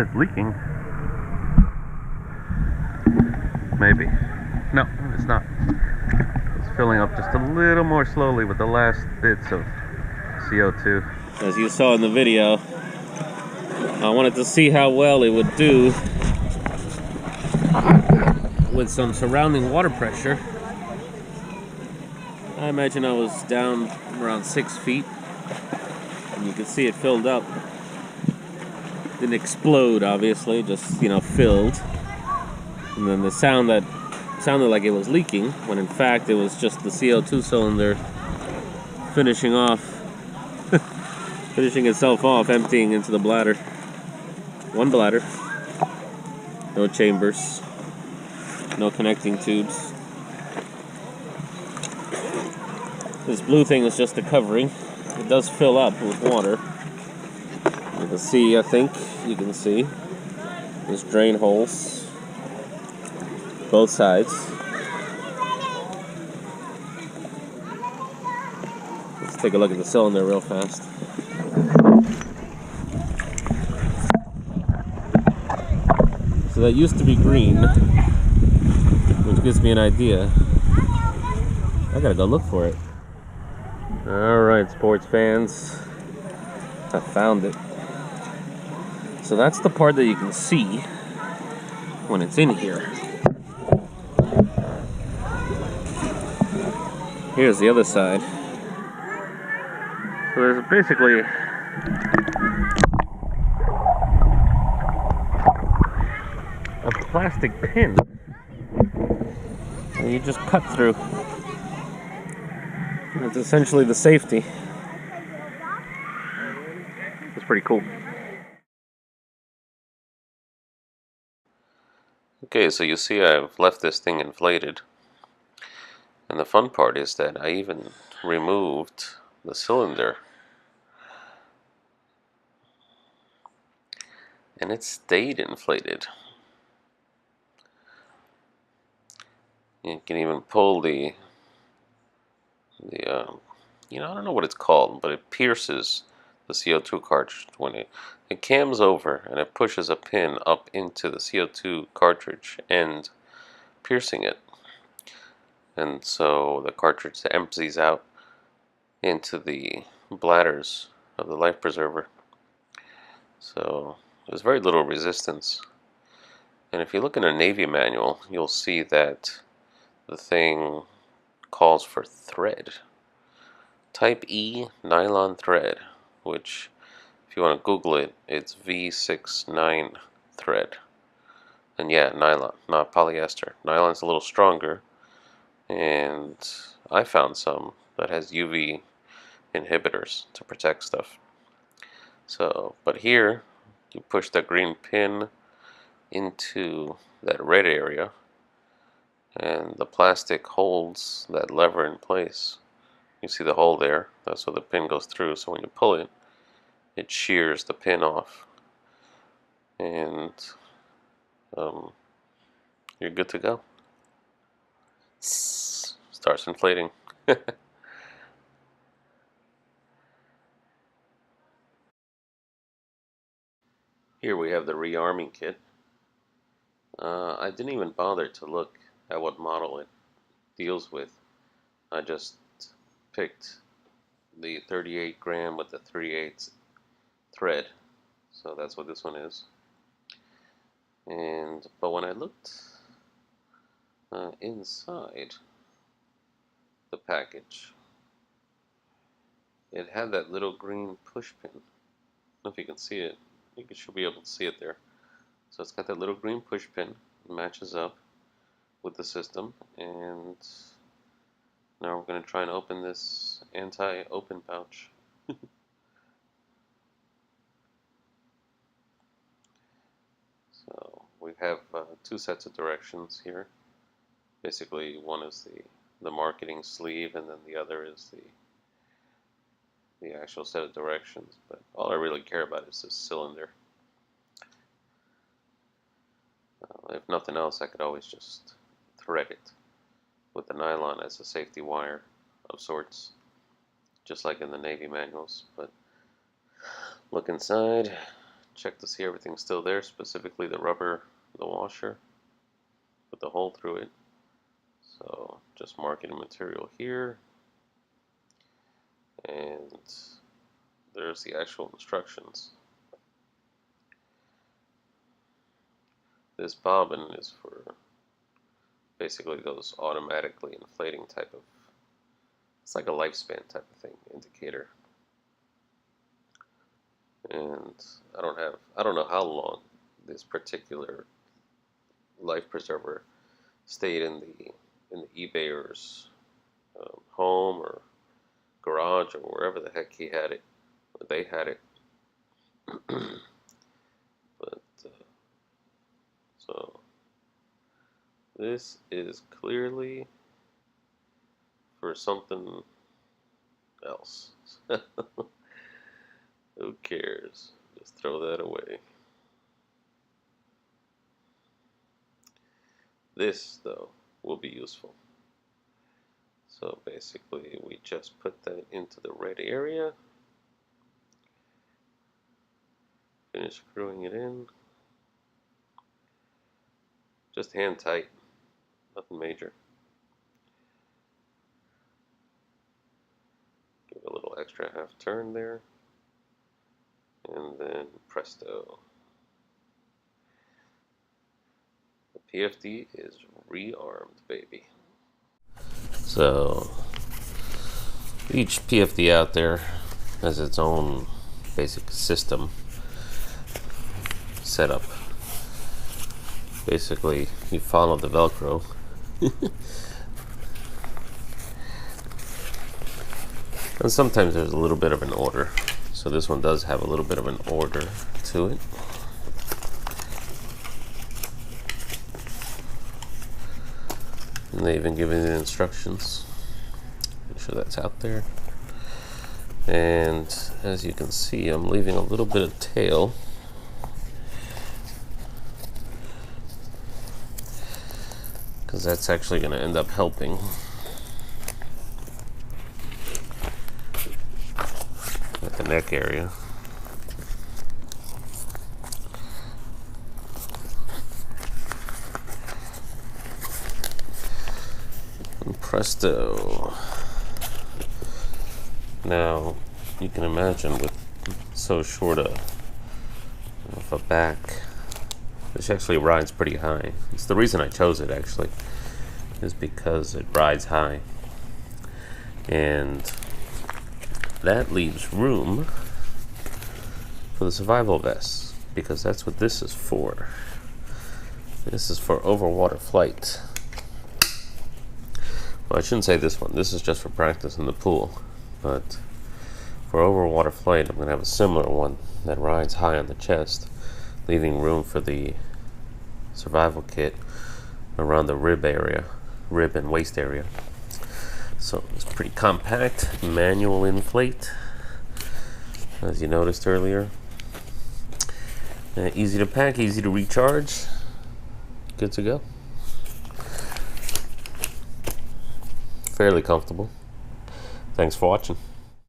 it's leaking. Maybe. No, it's not. It's filling up just a little more slowly with the last bits of CO2. As you saw in the video, I wanted to see how well it would do with some surrounding water pressure. I imagine I was down around 6 feet, and you can see it filled up. Didn't explode, obviously, just, filled. And then the sound that sounded like it was leaking, when in fact it was just the CO2 cylinder finishing itself off, emptying into the bladder. One bladder, no chambers, no connecting tubes. This blue thing is just a covering. It does fill up with water. You can see, I think, there's drain holes, both sides. Let's take a look at the cylinder real fast. So that used to be green, which gives me an idea. I gotta go look for it. Alright, sports fans, I found it. So that's the part that you can see when it's in here. Here's the other side. So there's basically a plastic pin that you just cut through. It's essentially the safety. It's pretty cool. Okay, so you see I've left this thing inflated. And the fun part is that I even removed the cylinder. And it stayed inflated. You can even pull I don't know what it's called, but it pierces the CO2 cartridge when it cams over and it pushes a pin up into the CO2 cartridge end, piercing it. And so the cartridge empties out into the bladders of the life preserver. So there's very little resistance. And if you look in a Navy manual, you'll see that the thing calls for thread. Type E nylon thread, which, if you want to Google it, it's V69 thread. And yeah, nylon, not polyester. Nylon's a little stronger, and I found some that has UV inhibitors to protect stuff. So, but here, you push that green pin into that red area, and the plastic holds that lever in place. You see the hole there, that's where the pin goes through, so when you pull it, it shears the pin off, and you're good to go. Starts inflating. Here we have the rearming kit. I didn't even bother to look at what model it deals with. I just picked the 38 gram with the 3/8 thread, so that's what this one is. But when I looked inside the package, it had that little green push pin. I don't know if you can see it. You should be able to see it there. So it's got that little green push pin. It matches up with the system, and now we're going to try and open this anti-open pouch. So we have two sets of directions here. Basically, one is the marketing sleeve, and then the other is the actual set of directions. But all I really care about is this cylinder. If nothing else, I could always just thread it with the nylon as a safety wire of sorts, just like in the Navy manuals. But look inside, check to see everything's still there, specifically the rubber, the washer with the hole through it. So just marking material here, and there's the actual instructions. This bobbin is for basically those automatically inflating type of, it's like a lifespan type of thing, indicator. And I don't know how long this particular life preserver stayed in the eBayer's home or garage or wherever the heck he had it, or they had it. But so this is clearly for something else. Who cares? Just throw that away. This, though, will be useful. So basically, we just put that into the red area. Finish screwing it in. Just hand tight. Nothing major. Give it a little extra half turn there. And then presto. The PFD is rearmed, baby. So each PFD out there has its own basic system setup. Basically, you follow the Velcro. And sometimes there's a little bit of an order. So this one does have a little bit of an order to it. And they even give you the instructions. Make sure that's out there. And as you can see, I'm leaving a little bit of tail. Because that's actually going to end up helping. At the neck area. And presto. Now, you can imagine with so short of a back, this actually rides pretty high. It's the reason I chose it, actually, is because it rides high. And that leaves room for the survival vest, because that's what this is for. This is for overwater flight. Well, I shouldn't say this one. This is just for practice in the pool. But for overwater flight, I'm going to have a similar one that rides high on the chest, leaving room for the survival kit around the rib and waist area. So it's pretty compact, manual inflate, as you noticed earlier. Easy to pack, easy to recharge, good to go. Fairly comfortable. Thanks for watching.